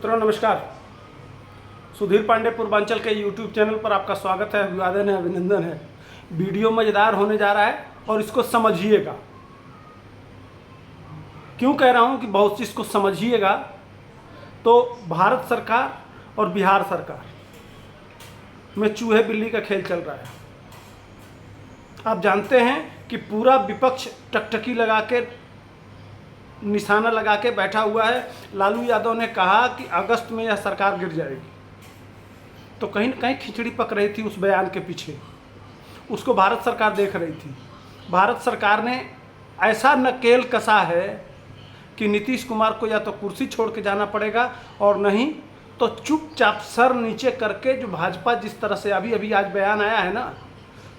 मित्रों नमस्कार। सुधीर पांडे पूर्वांचल के यूट्यूब चैनल पर आपका स्वागत है, अभिवादन है, अभिनंदन है। वीडियो मज़ेदार होने जा रहा है और इसको समझिएगा। क्यों कह रहा हूं कि बहुत चीज़ को समझिएगा? तो भारत सरकार और बिहार सरकार में चूहे बिल्ली का खेल चल रहा है। आप जानते हैं कि पूरा विपक्ष टकटकी लगा के, निशाना लगा के बैठा हुआ है। लालू यादव ने कहा कि अगस्त में यह सरकार गिर जाएगी, तो कहीं न कहीं खिचड़ी पक रही थी उस बयान के पीछे। उसको भारत सरकार देख रही थी। भारत सरकार ने ऐसा नकेल कसा है कि नीतीश कुमार को या तो कुर्सी छोड़ के जाना पड़ेगा और नहीं तो चुपचाप सर नीचे करके, जो भाजपा जिस तरह से अभी आज बयान आया है ना,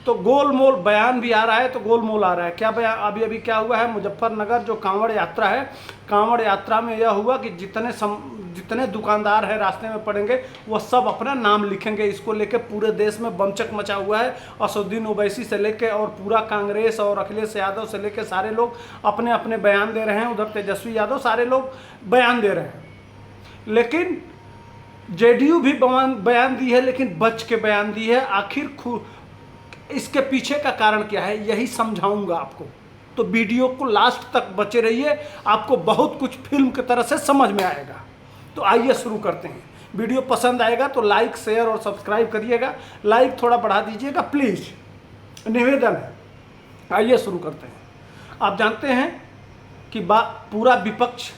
तो गोलमोल बयान भी आ रहा है, तो गोलमोल आ रहा है। क्या बयान अभी क्या हुआ है? मुजफ्फरनगर जो कांवड़ यात्रा है, कांवड़ यात्रा में यह हुआ कि जितने दुकानदार हैं रास्ते में पड़ेंगे वह सब अपना नाम लिखेंगे। इसको लेके पूरे देश में बमचक मचा हुआ है। असदुद्दीन ओवैसी से लेके और पूरा कांग्रेस और अखिलेश यादव से लेके सारे लोग अपने अपने बयान दे रहे हैं। उधर तेजस्वी यादव, सारे लोग बयान दे रहे हैं। लेकिन जेडीयू भी बयान दी है, लेकिन बच के बयान दी है। आखिर इसके पीछे का कारण क्या है, यही समझाऊंगा आपको। तो वीडियो को लास्ट तक बचे रहिए, आपको बहुत कुछ फिल्म की तरह से समझ में आएगा। तो आइए शुरू करते हैं। वीडियो पसंद आएगा तो लाइक, शेयर और सब्सक्राइब करिएगा। लाइक थोड़ा बढ़ा दीजिएगा प्लीज़, निवेदन है। आइए शुरू करते हैं। आप जानते हैं कि पूरा विपक्ष,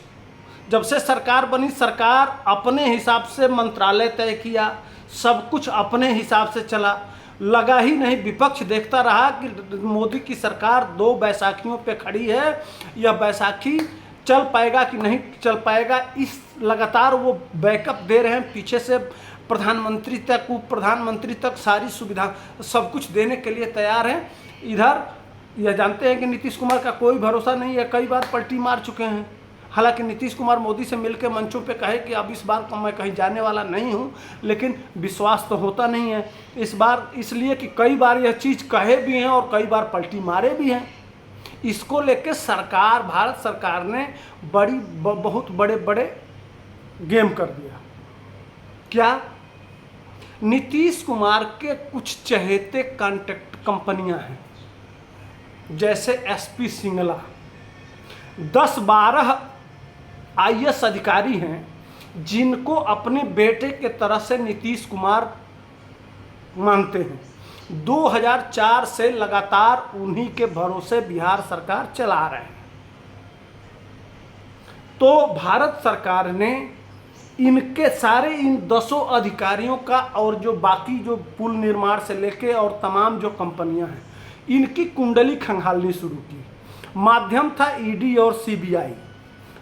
जब से सरकार बनी, सरकार अपने हिसाब से मंत्रालय तय किया, सब कुछ अपने हिसाब से चला। लगा ही नहीं, विपक्ष देखता रहा कि मोदी की सरकार 2 बैसाखियों पे खड़ी है। यह बैसाखी चल पाएगा कि नहीं चल पाएगा, इस लगातार वो बैकअप दे रहे हैं। पीछे से प्रधानमंत्री तक, उप प्रधानमंत्री तक सारी सुविधा सब कुछ देने के लिए तैयार हैं। इधर यह जानते हैं कि नीतीश कुमार का कोई भरोसा नहीं है, कई बार पलटी मार चुके हैं। हालांकि नीतीश कुमार मोदी से मिलकर मंचों पे कहे कि अब इस बार मैं कहीं जाने वाला नहीं हूं, लेकिन विश्वास तो होता नहीं है इस बार, इसलिए कि कई बार यह चीज़ कहे भी हैं और कई बार पलटी मारे भी हैं। इसको लेके सरकार, भारत सरकार ने बहुत बड़े बड़े गेम कर दिया। क्या? नीतीश कुमार के कुछ चहेते कॉन्ट्रैक्ट कंपनियां हैं, जैसे एसपी सिंगला, 10-12 आईएएस अधिकारी हैं जिनको अपने बेटे के तरह से नीतीश कुमार मानते हैं। 2004 से लगातार उन्हीं के भरोसे बिहार सरकार चला रहे हैं। तो भारत सरकार ने इनके सारे इन 10 अधिकारियों का, और जो बाकी जो पुल निर्माण से लेके और तमाम जो कंपनियां हैं, इनकी कुंडली खंगालनी शुरू की। माध्यम था ईडी और सीबीआई।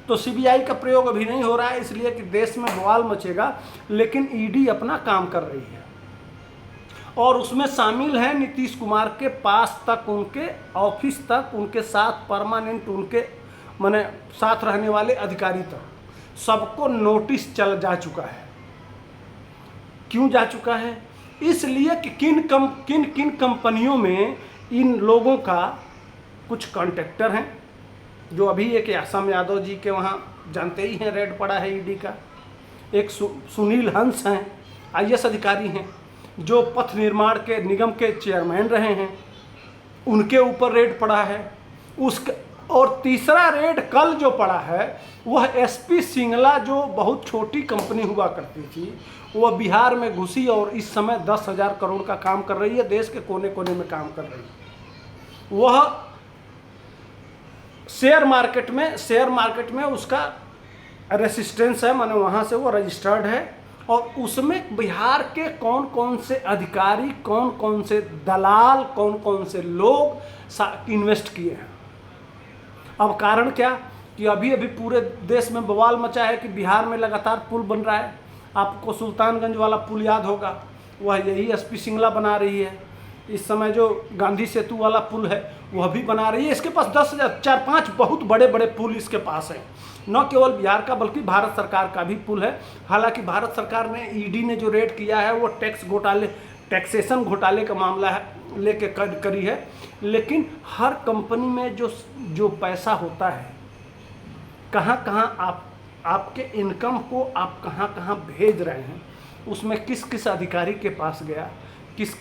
तो सीबीआई का प्रयोग अभी नहीं हो रहा है, इसलिए कि देश में बवाल मचेगा, लेकिन ईडी अपना काम कर रही है और उसमें शामिल है नीतीश कुमार के पास तक, उनके ऑफिस तक, उनके साथ परमानेंट, उनके माने साथ रहने वाले अधिकारी तक सबको नोटिस जा चुका है। क्यों जा चुका है? इसलिए कि किन कंपनियों में इन लोगों का कुछ कॉन्ट्रैक्टर हैं, जो अभी एक यासम यादव जी के वहाँ जानते ही हैं रेड पड़ा है ईडी का। एक सुनील हंस हैं, आईएएस अधिकारी हैं, जो पथ निर्माण के निगम के चेयरमैन रहे हैं, उनके ऊपर रेड पड़ा है। और तीसरा रेड कल जो पड़ा है वह एसपी सिंगला, जो बहुत छोटी कंपनी हुआ करती थी, वह बिहार में घुसी और इस समय 10,000 करोड़ का काम कर रही है, देश के कोने कोने में काम कर रही है। वह शेयर मार्केट में उसका रेसिस्टेंस है, माने वहाँ से वो रजिस्टर्ड है। और उसमें बिहार के कौन कौन से अधिकारी, कौन कौन से दलाल, कौन कौन से लोग इन्वेस्ट किए हैं। अब कारण क्या कि अभी पूरे देश में बवाल मचा है कि बिहार में लगातार पुल बन रहा है। आपको सुल्तानगंज वाला पुल याद होगा, वह यही एसपी सिंगला बना रही है। इस समय जो गांधी सेतु वाला पुल है वह भी बना रही है। इसके पास 4-5 बहुत बड़े बड़े पुल इसके पास हैं। न केवल बिहार का बल्कि भारत सरकार का भी पुल है। हालांकि भारत सरकार ने, ईडी ने जो रेड किया है वो टैक्सेशन घोटाले का मामला है लेके करी है। लेकिन हर कंपनी में जो पैसा होता है, कहाँ कहाँ आप आपके इनकम को आप कहाँ कहाँ भेज रहे हैं, उसमें किस किस अधिकारी के पास गया, किस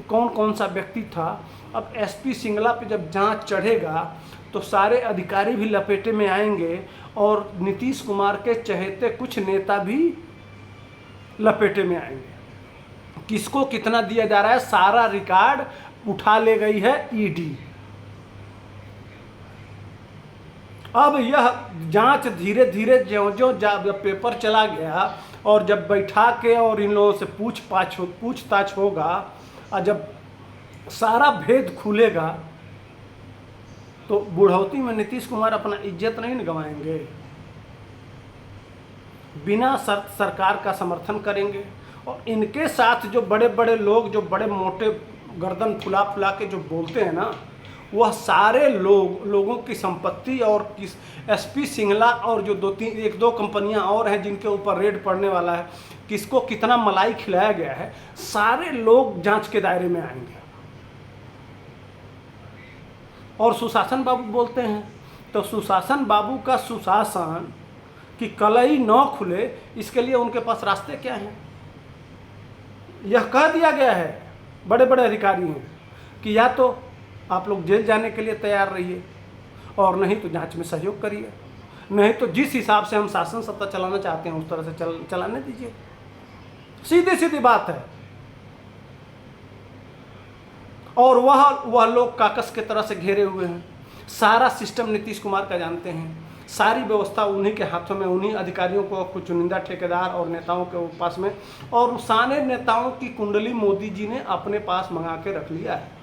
कौन कौन सा व्यक्ति था। अब एसपी सिंगला पे जब जांच चढ़ेगा तो सारे अधिकारी भी लपेटे में आएंगे और नीतीश कुमार के चहेते कुछ नेता भी लपेटे में आएंगे। किसको कितना दिया जा रहा है सारा रिकॉर्ड उठा ले गई है ईडी। अब यह जांच धीरे धीरे ज्यों ज्यों जब पेपर चला गया और जब बैठा के और इन लोगों से पूछताछ होगा और जब सारा भेद खुलेगा तो बुढ़ौती में नीतीश कुमार अपना इज्जत नहीं गंवाएंगे। बिना शर्त सरकार का समर्थन करेंगे और इनके साथ जो बड़े बड़े लोग जो बड़े मोटे गर्दन फुला फुला के जो बोलते हैं ना, वह सारे लोगों की संपत्ति और किस एसपी सिंगला और जो एक दो कंपनियां और हैं जिनके ऊपर रेड पड़ने वाला है, किसको कितना मलाई खिलाया गया है, सारे लोग जांच के दायरे में आएंगे। और सुशासन बाबू बोलते हैं तो सुशासन बाबू का सुशासन कि कलई न खुले, इसके लिए उनके पास रास्ते क्या हैं? यह कह दिया गया है बड़े बड़े अधिकारी हैं कि या तो आप लोग जेल जाने के लिए तैयार रहिए और नहीं तो जांच में सहयोग करिए, नहीं तो जिस हिसाब से हम शासन सत्ता चलाना चाहते हैं उस तरह से चलाने दीजिए। सीधी सीधी बात है। और वह लोग काकस के तरह से घेरे हुए हैं। सारा सिस्टम नीतीश कुमार का जानते हैं, सारी व्यवस्था उन्हीं के हाथों में, उन्हीं अधिकारियों को, कुछ चुनिंदा ठेकेदार और नेताओं के पास में, और उस सारे नेताओं की कुंडली मोदी जी ने अपने पास मंगा के रख लिया है।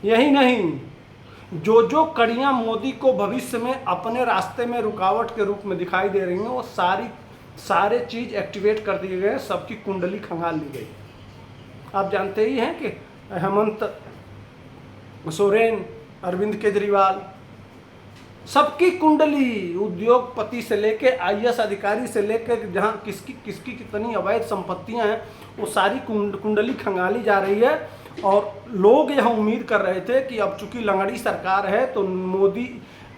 यही नहीं, जो कड़ियां मोदी को भविष्य में अपने रास्ते में रुकावट के रूप में दिखाई दे रही हैं, वो सारे चीज एक्टिवेट कर दिए गए, सबकी कुंडली खंगाल ली गई। आप जानते ही हैं कि हेमंत सोरेन, अरविंद केजरीवाल, सबकी कुंडली, उद्योगपति से लेके आईएएस अधिकारी से लेके जहां किसकी कितनी अवैध संपत्तियां हैं, वो सारी कुंडली खंगाली जा रही है। और लोग यह उम्मीद कर रहे थे कि अब चूंकि लंगड़ी सरकार है तो मोदी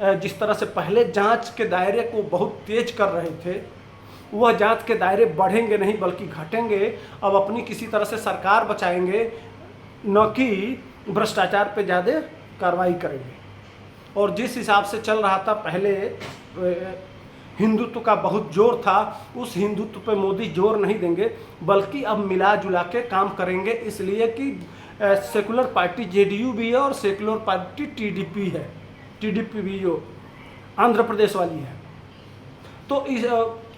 जिस तरह से पहले जांच के दायरे को बहुत तेज कर रहे थे, वह जांच के दायरे बढ़ेंगे नहीं बल्कि घटेंगे। अब अपनी किसी तरह से सरकार बचाएंगे, न कि भ्रष्टाचार पे ज़्यादा कार्रवाई करेंगे। और जिस हिसाब से चल रहा था पहले, हिंदुत्व का बहुत जोर था, उस हिंदुत्व पे मोदी जोर नहीं देंगे बल्कि अब मिला जुला के काम करेंगे। इसलिए कि सेकुलर पार्टी जेडीयू भी है और सेकुलर पार्टी टीडीपी है, टीडीपी भी जो आंध्र प्रदेश वाली है, तो इस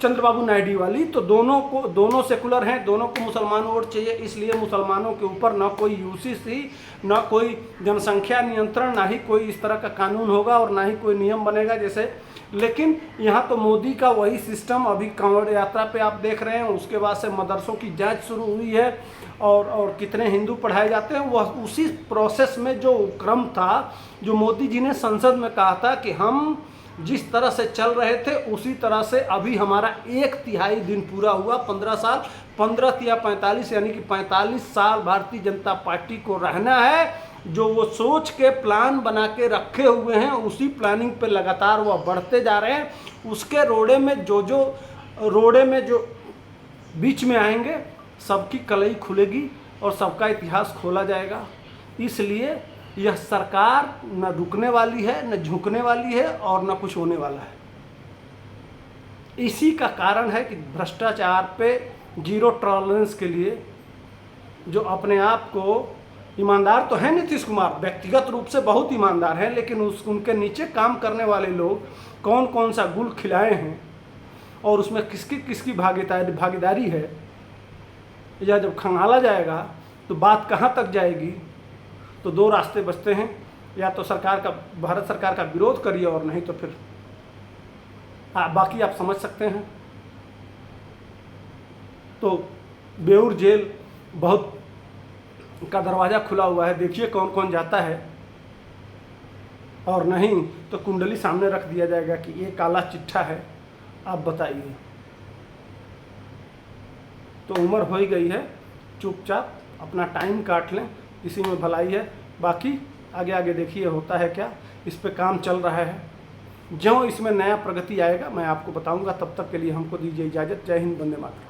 चंद्रबाबू नायडू वाली, तो दोनों सेकुलर हैं, दोनों को मुसलमान वोट चाहिए। इसलिए मुसलमानों के ऊपर ना कोई यूसीसी, ना कोई जनसंख्या नियंत्रण, ना ही कोई इस तरह का कानून होगा और ना ही कोई नियम बनेगा जैसे। लेकिन यहाँ तो मोदी का वही सिस्टम, अभी कांवड़ यात्रा पे आप देख रहे हैं, उसके बाद से मदरसों की जांच शुरू हुई है और कितने हिंदू पढ़ाए जाते हैं, वह उसी प्रोसेस में जो क्रम था जो मोदी जी ने संसद में कहा था कि हम जिस तरह से चल रहे थे उसी तरह से अभी हमारा 1/3 दिन पूरा हुआ। 15 साल, 15 या 45 यानी कि 45 साल भारतीय जनता पार्टी को रहना है। जो वो सोच के प्लान बना के रखे हुए हैं, उसी प्लानिंग पे लगातार वह बढ़ते जा रहे हैं। उसके रोड़े में जो बीच में आएंगे, सबकी कलई खुलेगी और सबका इतिहास खोला जाएगा। इसलिए यह सरकार न रुकने वाली है, न झुकने वाली है और न कुछ होने वाला है। इसी का कारण है कि भ्रष्टाचार पे जीरो टॉलरेंस के लिए जो अपने आप को, ईमानदार तो है नीतीश कुमार, व्यक्तिगत रूप से बहुत ईमानदार है, लेकिन उनके नीचे काम करने वाले लोग कौन कौन सा गुल खिलाए हैं और उसमें किसकी भागीदारी है, या जब खंगाला जाएगा तो बात कहाँ तक जाएगी। तो दो रास्ते बचते हैं, या तो भारत सरकार का विरोध करिए और नहीं तो फिर बाकी आप समझ सकते हैं। तो बेऊर जेल बहुत का दरवाज़ा खुला हुआ है, देखिए कौन कौन जाता है, और नहीं तो कुंडली सामने रख दिया जाएगा कि ये काला चिट्ठा है, आप बताइए। तो उम्र हो ही गई है, चुपचाप अपना टाइम काट लें, इसी में भलाई है। बाकी आगे देखिए होता है क्या, इस पे काम चल रहा है। जो इसमें नया प्रगति आएगा मैं आपको बताऊंगा। तब तक के लिए हमको दीजिए इजाज़त। जय हिंद, वंदे मातरम।